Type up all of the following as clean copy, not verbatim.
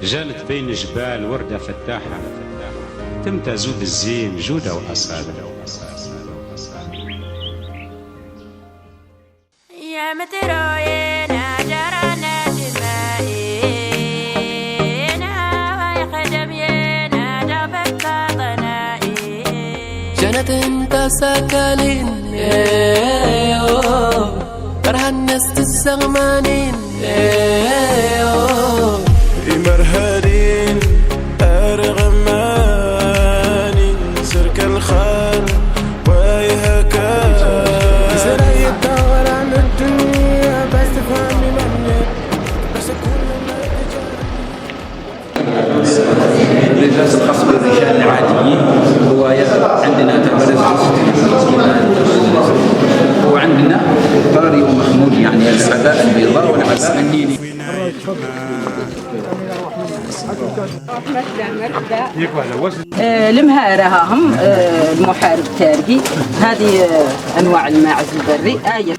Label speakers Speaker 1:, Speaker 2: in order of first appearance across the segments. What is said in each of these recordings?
Speaker 1: جالت بين جبال وردة فتاحة، تمتى زود الزين جودة وأصالة.
Speaker 2: يا متروينا جرانا جمائنا ويخدمينا جابت باطنائي
Speaker 3: جنت انت ساكالين كره الناس السغمانين
Speaker 4: مرهرين أرغماني سرك الخال ويهكا
Speaker 5: سراي الدور عن الدنيا بس تفهمي مني بس أكون
Speaker 6: اللباس الخاص بالرجال العاديين هو عندنا وعندنا طاري ومحمود، يعني العباء البيضاء والعباء النيلي.
Speaker 7: المهارة هم المحارب التارجي، هذه أنواع الماعز البري آية.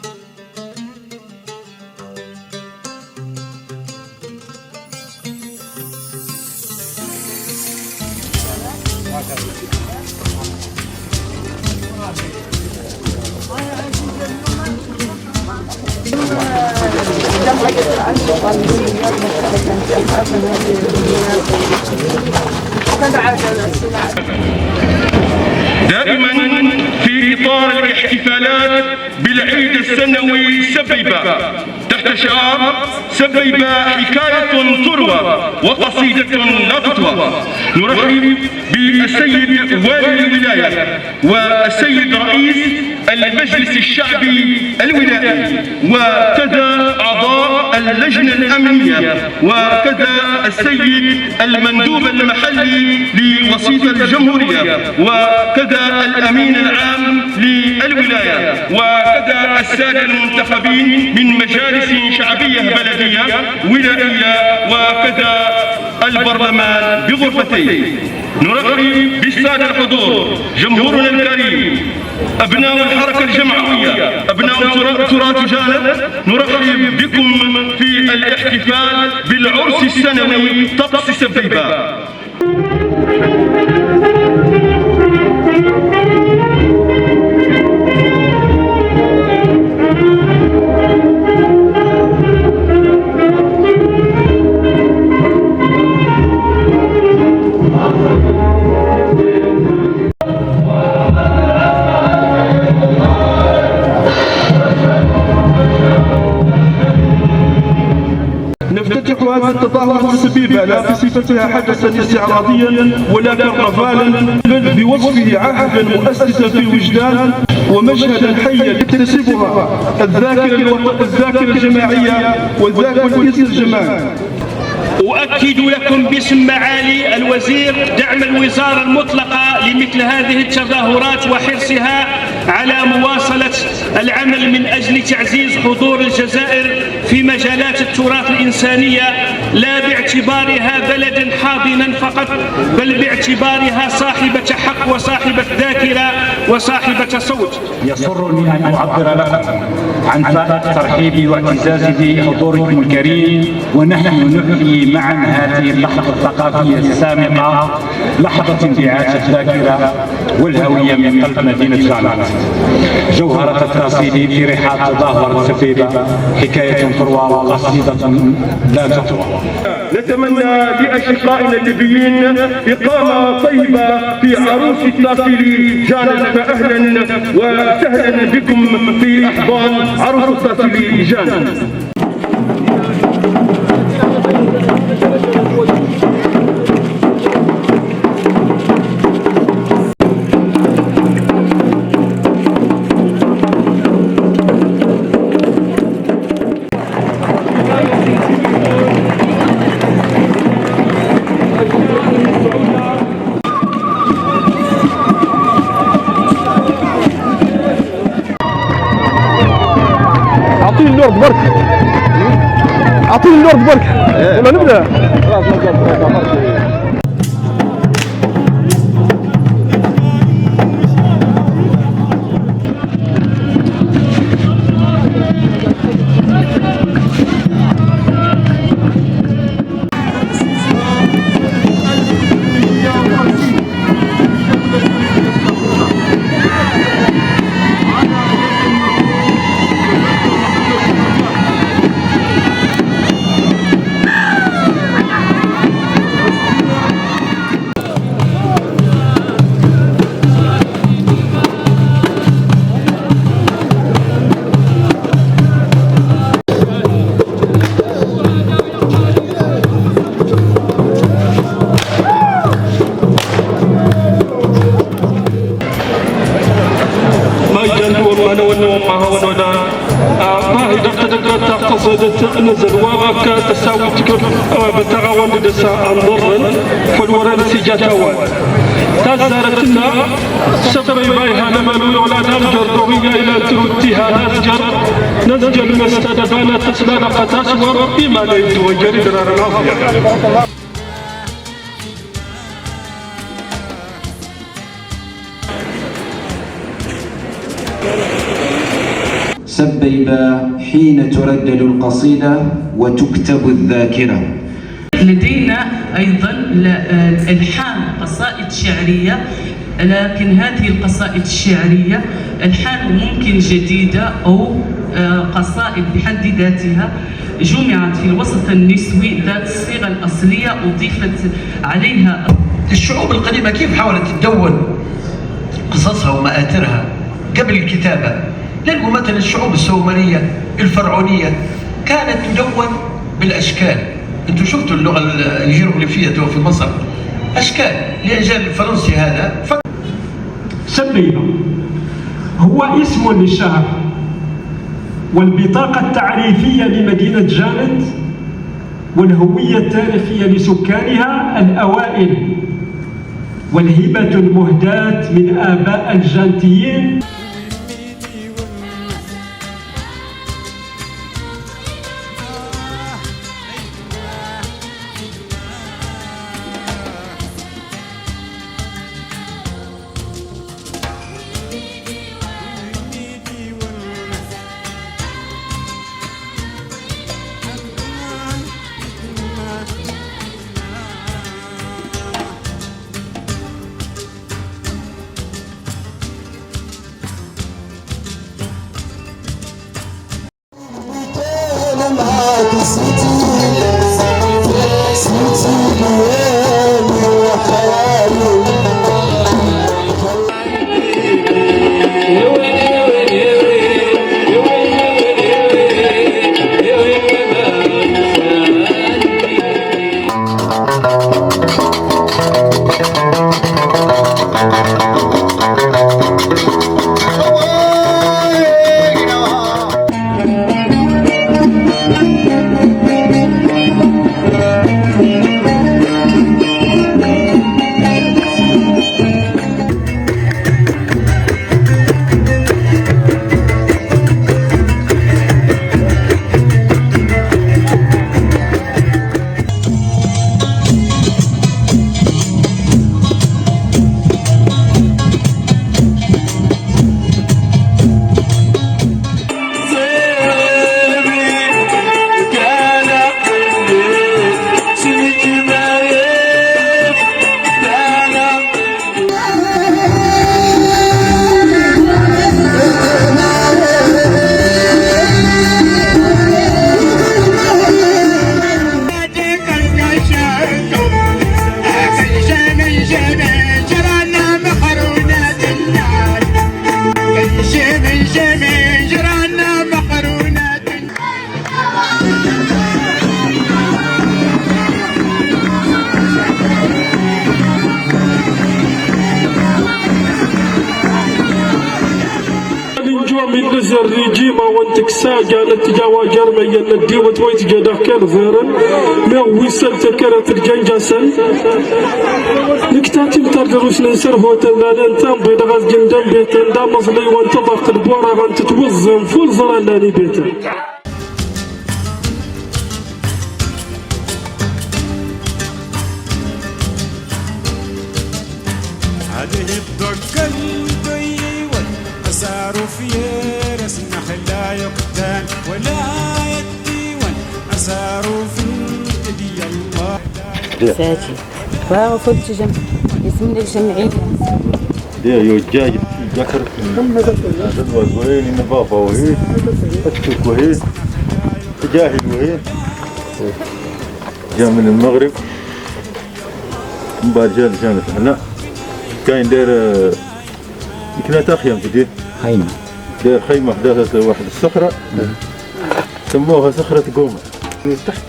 Speaker 8: دائما في إطار الاحتفالات بالعيد السنوي سبيبة تحت شعار سبيبة حكاية تروى وقصيدة لا تطوى، نرحب بالسيد والي الولاية والسيد رئيس المجلس الشعبي الولائي وكذا أعضاء اللجنة الأمنية وكذا السيد المندوب المحلي لوسيط الجمهورية وكذا الأمين العام للولاية وكذا السادة المنتخبين من مجالس شعبية بلدية ولائية وكذا البرلمان بغرفتين. نرحب بالسادة الحضور، جمهورنا الكريم، أبناء الحركة الجمعوية، أبناء تراث جانب، نرحب بكم في الاحتفال بالعرس السنوي طقس سبيبة. نفتتح هذا التظاهرة السبيبة لا بصفتها حدثا استعراضيا ولا كرنفالا، بل بوصفه عهدا مؤسسا في الوجدان ومشهدا حيا يكتسبها الذاكرة الجماعية والذاكرة الإنس الجماعي.
Speaker 9: أؤكد لكم باسم معالي الوزير دعم الوزارة المطلقة لمثل هذه التظاهرات وحرصها على مواصلة العمل من أجل تعزيز حضور الجزائر في مجالات التراث الإنسانية، لا باعتبارها بلدا حاضنا فقط بل باعتبارها صاحبة حق وصاحبة ذاكرة وصاحبة صوت.
Speaker 10: يسرني أن أعبر لكم عن فائق ترحيبي واعتزازي بحضوركم الكريم، ونحن نحيي معا هذه اللحظة الثقافية السامقة، لحظة انبعاث الذاكرة والهوية من قلب مدينة جانب. جوهرة التراثيل في رحاب تظاهرة سبيبة حكاية تروى وقصيدة لا تطوى.
Speaker 8: نتمنى لأشقائنا الليبيين إقامة طيبة في عروس التراثيل جانب، فأهلا وسهلا بكم في أحضان عروس التراثيل جانب.
Speaker 11: اعطيني اللورد برك، اعطيني اللورد برك ولا نبدا.
Speaker 8: أنا ونوقها ونونا باهي دقة قصدت نزل وراك تساوي تكر بتغاون دسا أنظر فالوران سجاتاوان تزارتنا سبري بايها نمالو ولا نمجر روية إلى تروتيها نزجر مستدبانا تسلانا قتاسور بما لا يتوجر درار العافية.
Speaker 6: سبيبا حين تردد القصيدة وتكتب الذاكرة.
Speaker 7: لدينا أيضا ألحان قصائد شعرية، لكن هذه القصائد الشعرية ألحان ممكن جديدة أو قصائد بحد ذاتها جمعت في الوسط النسوي ذات الصيغة الأصلية أضيفت عليها.
Speaker 12: الشعوب القديمة كيف حاولت تدون قصصها ومآثرها قبل الكتابة؟ نلقوا مثلا الشعوب السومرية الفرعونية كانت تدون بالأشكال. انتم شفتوا اللغة الهيروغليفية في مصر أشكال لأجل الفرنسي هذا.
Speaker 8: سبيبة هو اسم للشهر والبطاقة التعريفية لمدينة جانت والهوية التاريخية لسكانها الأوائل والهبة المهداة من آباء الجانتيين. من نزر ريجيما وانتك ساقا نتجاوى جرميا ندي وتويت جدا كان فيرن ما ويسل تكرت الجنجاسن نكتاتي متردروش ننسر هوتل نالين تنبي دغاز جندن بيتن دا مصلي وانتضغط البورا غانت توزن فول زراناني بيتن.
Speaker 13: هذه الضجة الضيوة أساروا في رسم خلا يقتان ولا يديون أساروا في إدي الله
Speaker 14: ساتي وفلت جمع يسمني الجمعين
Speaker 15: دي يوجاج ذكر هذا وين النظافة وهي أتشك وهي تجاهل وهي جاء من المغرب مبارجة جانت هنا كاين داير يمكن تاخيم في خيمة داير خيمة حداثة واحد الصخرة سموها صخرة قومة من تحت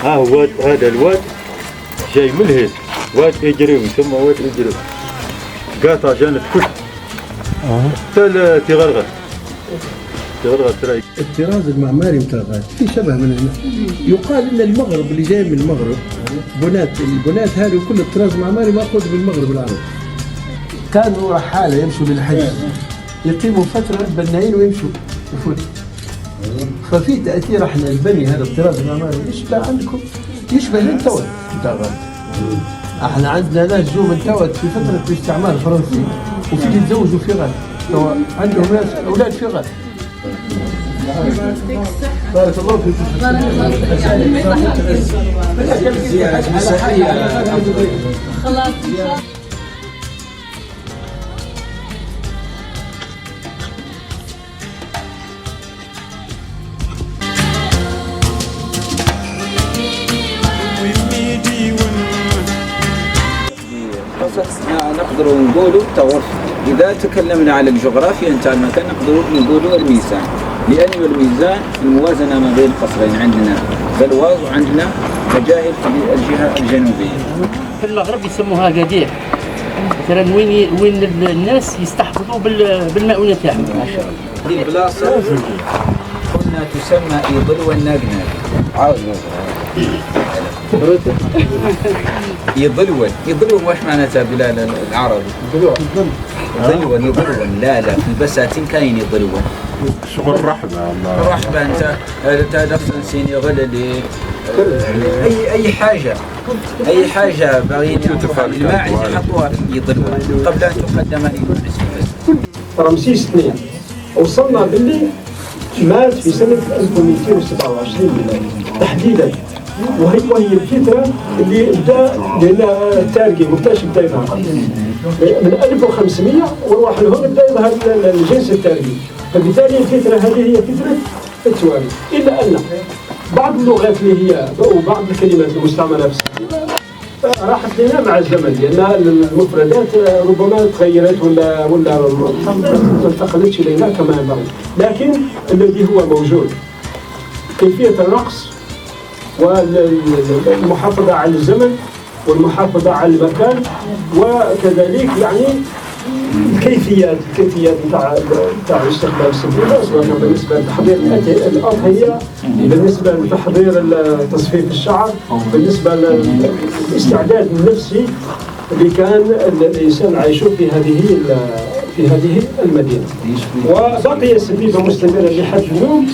Speaker 15: ها واد هذا الواد جاي من الهيل واد إجريم يسمى واد إجريم قاطع جانت كل حتى تيغرغر تراي
Speaker 16: الطراز المعماري نتاع غاد في شبه من يقال ان المغرب اللي جاي من المغرب البنات هذه وكل الطراز المعماري ماخوذ بالمغرب العربي. كانوا رحاله يمشوا للحج يقيموا فتره بنايين ويمشوا يفوتوا. ففي تاثير احنا البني هذا الطراز المعماري يشبه عندكم يشبه للتوت نتاع غاد. احنا عندنا ناس جو من توت في فتره الاستعمار الفرنسي وفي يتزوجوا في غاد. عندهم ناس اولاد في غاد. بارك الله فيك.
Speaker 7: خلاص.
Speaker 6: نقدر نقولوا تغرف. إذا تكلمنا على الجغرافيا نتاع المكان نقدر نقولوا الميزان، لأن الميزان الموازنة ما بين قصرين، عندنا بلواز وعندنا مجاهل في الجهة الجنوبية.
Speaker 17: في المغرب يسموها قديح، مثلا وين الناس يستحفظوا بالمؤونة تاعهم. ما شاء الله.
Speaker 6: هذه البلاصة كنا تسمى إيضلوى الناقناق. عاود يضلون واش معناتها بالعربي؟ يضلون لا في البساتين كاين يضلون.
Speaker 15: شغل رحبة
Speaker 6: الرحبة انت دخل سينيغال اي حاجة باغيين الماعز يحطوها يضلون قبل ان تقدم الى
Speaker 8: رمسيس 2 وصلنا باللي مات في سنة 1227 ميلادي تحديدا، وهي الفترة اللي بدا لأن التارجي مكتشف بدا يظهر من 1500 وروح لهون بدا يظهر الجنس التارجي، فبالتالي الفترة هذه هي فترة التواري، إلا أن بعض اللغات اللي هي وبعض الكلمات المستعملة في راحت لنا مع الزمن، لأن المفردات ربما تغيرت ولا ما انتقلتش إلينا كما ينبغي، لكن الذي هو موجود كيفية الرقص والمحافظة على الزمن والمحافظة على المكان، وكذلك يعني الكيفيات نتاع استخدام السفينة، سواء بالنسبة لتحضير الأضحية، بالنسبة لتحضير تصفيف الشعر، بالنسبة للاستعداد النفسي اللي كان الإنسان عايشه في هذه المدينة. وبقي السفينة مستمرة لحد اليوم.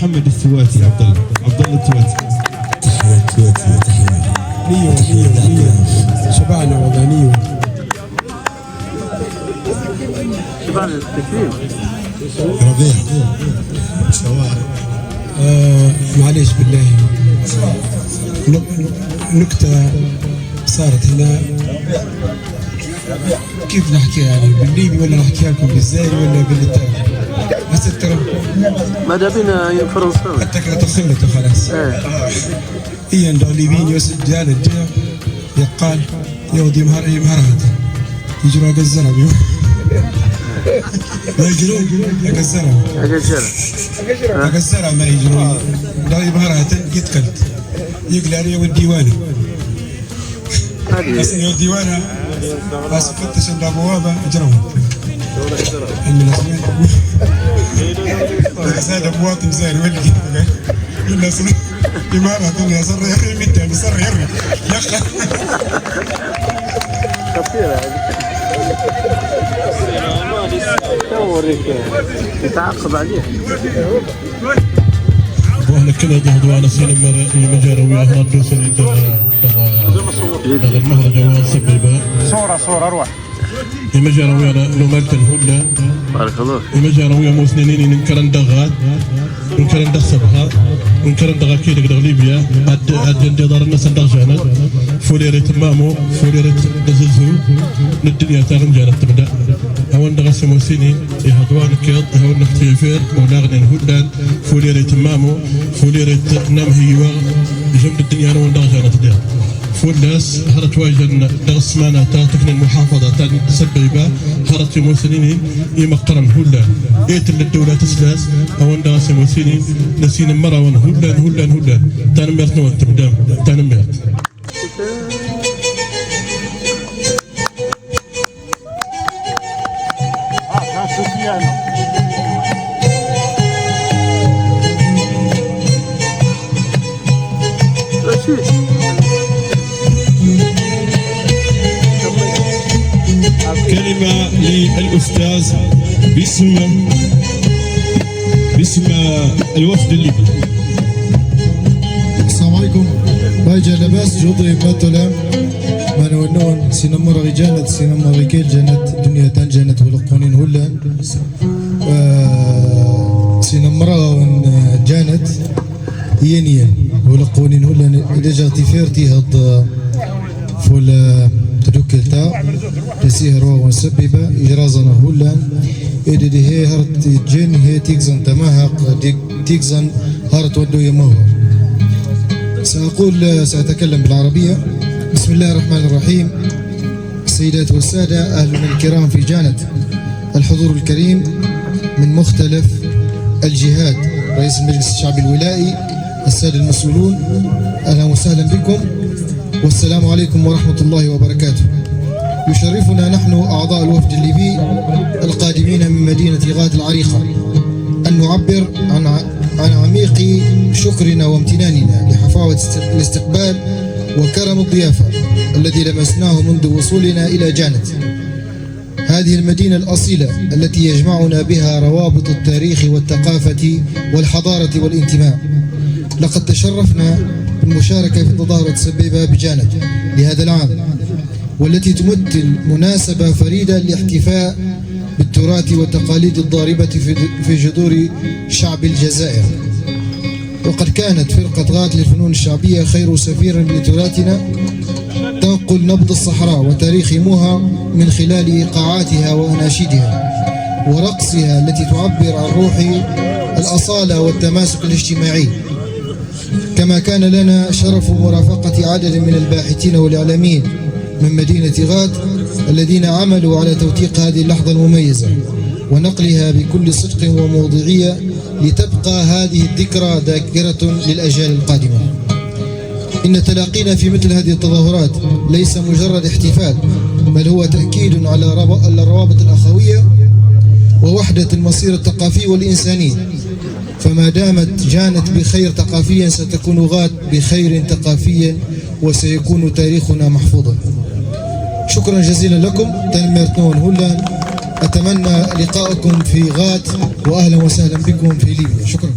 Speaker 18: محمد الثواتي عبد الله الثواتي.
Speaker 16: مية شبعنا وغنية.
Speaker 17: شبعنا التكريم.
Speaker 16: ربيع شوارع. معليش بالله نكتة صارت هنا، كيف نحكيها يعني بالليبي ولا نحكيها لكم بالزايري ولا بالتالي؟ بس ترى
Speaker 17: ماذا بنا فرنساوي؟
Speaker 16: التكرة تخلت خلاص. هي عند الليبيين يوسف جال الجا يقال يودي مهرات يجروا قزرة بيو ما يجروا قزرة قزرة ما يجروا لا مهرات يتكلت يقلع عليه والديوانة بس الديوانة بس فتش الابواب اجرهم من الاسود هذا مواطن زين ولقي الناس إمارة يا صر يري متى صر يري يا أخي
Speaker 17: خطيرة توريك يتعقب عليه
Speaker 18: واحنا كنا جهدوا على سينما المجارة وياها دوسن دغ المهرجان والسبيبة
Speaker 11: صورة روح
Speaker 18: المجارة ويانا لو مالت الهدى
Speaker 17: بارك الله
Speaker 18: المجارة ويا موسنينين ننكرن دغات ننكرن دغسبها ننكرن دغا كيدك دغ ليبيا عد دار الناس دغجانا فوليريت مامو فوليريت دزلزو الدنيا تاغن جانا تبدا هون دغا سموسينين يهدوان كيض هون نختي فير مولاغن الهدى فوليريت مامو فوليريت نمهيوا جمد الدنيا هون دغجانا تدير فولس هرت واجن درس معنا تاتكن المحافظة تان سبيبة هرت موسنين يمقرن هلا ايت الدولة تسلاس او درس موسنين نسين مروان هلا تان ميرت نوان تبدام تان ميرت كلمة للأستاذ باسم الوفد الليبي.
Speaker 19: السلام عليكم. بايجا لباس جوضي مثلا من ونون سينما رغي جانت سينما رجال جانت دنيا تان جانت ولقونين هلا سينما رغي جانت ينين ولقونين هلا إذا جاتي فيرتي هاد فول تدوكلتا تسيه روح وسببا إجرازنا هلا إذا دي هي هرت جن هي تيكزن تماهق تيكزن هرت ودو يمهر. سأتكلم بالعربية. بسم الله الرحمن الرحيم. السيدات والسادة أهلنا الكرام في جانت، الحضور الكريم من مختلف الجهات، رئيس المجلس الشعبي الولائي، السادة المسؤولون، أهلا وسهلا بكم والسلام عليكم ورحمة الله وبركاته. يشرفنا نحن أعضاء الوفد الليبي القادمين من مدينة غات العريقة أن نعبر عن عميق شكرنا وامتناننا لحفاوة الاستقبال وكرم الضيافة الذي لمسناه منذ وصولنا إلى جانت، هذه المدينة الأصيلة التي يجمعنا بها روابط التاريخ والثقافة والحضارة والانتماء. لقد تشرفنا بالمشاركة في تظاهرة سبيبة بجانت لهذا العام، والتي تمثل مناسبة فريدة لاحتفاء بالتراث والتقاليد الضاربة في جذور شعب الجزائر. وقد كانت فرقة غات للفنون الشعبية خير سفير لتراثنا، تنقل نبض الصحراء وتاريخ موها من خلال إيقاعاتها وأناشيدها ورقصها التي تعبر عن روح الأصالة والتماسك الاجتماعي. كما كان لنا شرف مرافقة عدد من الباحثين والإعلاميين من مدينة غات الذين عملوا على توثيق هذه اللحظة المميزة ونقلها بكل صدق وموضوعية لتبقى هذه الذكرى ذاكرة للأجيال القادمة. إن تلاقينا في مثل هذه التظاهرات ليس مجرد احتفال، بل هو تأكيد على الروابط الأخوية ووحدة المصير الثقافي والإنساني. فما دامت جانت بخير ثقافيا ستكون غات بخير ثقافيا وسيكون تاريخنا محفوظا. شكرا جزيلا لكم. تنميرتنون هولان. أتمنى لقاءكم في غات وأهلا وسهلا بكم في ليبيا. شكرا.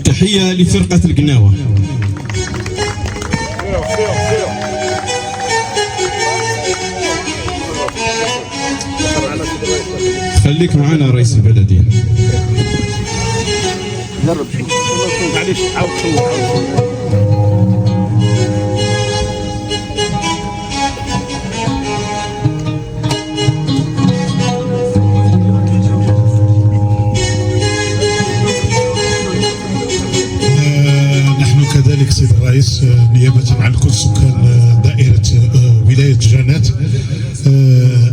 Speaker 18: تحية لفرقة القناوة. خليك معنا رئيس البلدية. جرب معلش عاود نحن كذلك سيد الرئيس نيابة عن كل سكان دائرة ولاية جانات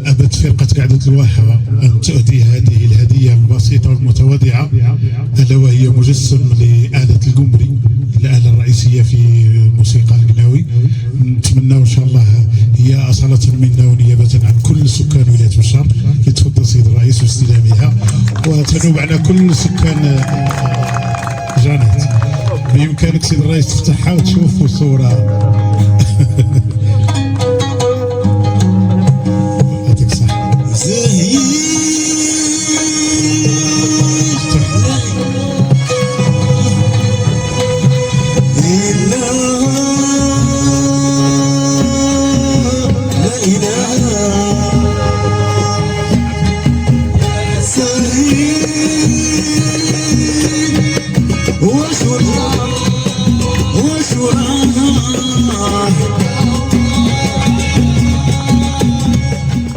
Speaker 18: أبت فرقة قاعدة الواحة أن تؤدي هذه الهدية البسيطة والمتواضعة، ألا وهي مجسم لآلة القمري، الآلة الرئيسية في الموسيقى القناوي. نتمنى إن شاء الله هي أصالة منا ونيابة عن كل سكان ولاية بشار. يتفضل سيد الرئيس باستلامها وتنوب على كل سكان جانات. بإمكانك سيد الرئيس تفتحها وتشوفوا صورة.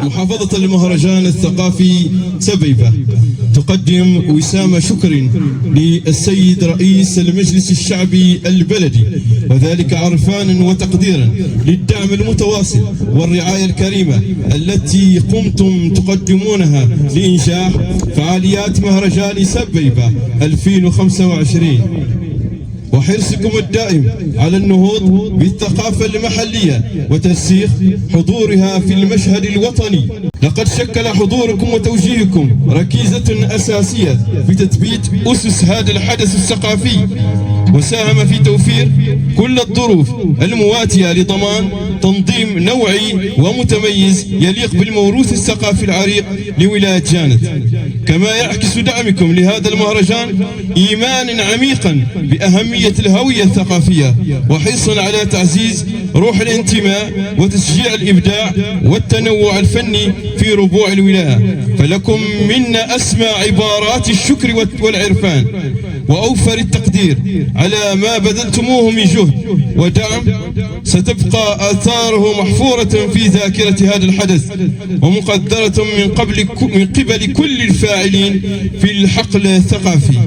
Speaker 18: محافظة المهرجان الثقافي سبيبة تقدم وسام شكر للسيد رئيس المجلس الشعبي البلدي، وذلك عرفانا وتقديرا للدعم المتواصل والرعاية الكريمة التي قمتم تقدمونها لإنجاح فعاليات مهرجان سبيبة 2025 وحرصكم الدائم على النهوض بالثقافة المحلية وترسيخ حضورها في المشهد الوطني. لقد شكل حضوركم وتوجيهكم ركيزة أساسية في تثبيت أسس هذا الحدث الثقافي وساهم في توفير كل الظروف المواتية لضمان تنظيم نوعي ومتميز يليق بالموروث الثقافي العريق لولاية جانت. كما يعكس دعمكم لهذا المهرجان إيمانا عميقا بأهمية الهوية الثقافية وحرصا على تعزيز روح الانتماء وتشجيع الإبداع والتنوع الفني في ربوع الولاية. فلكم منا أسمى عبارات الشكر والعرفان وأوفر التقدير على ما بذلتموه من جهد ودعم ستبقى آثاره محفورة في ذاكرة هذا الحدث ومقدرة من قبل كل الفاعلين في الحقل الثقافي.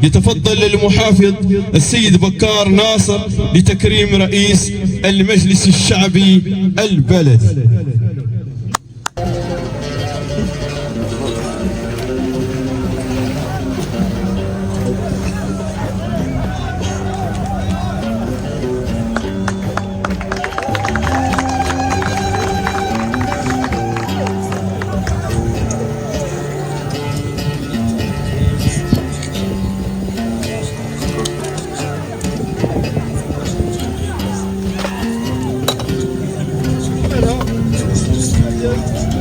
Speaker 18: يتفضل المحافظ السيد بكار ناصر لتكريم رئيس المجلس الشعبي البلدي.
Speaker 11: Yeah.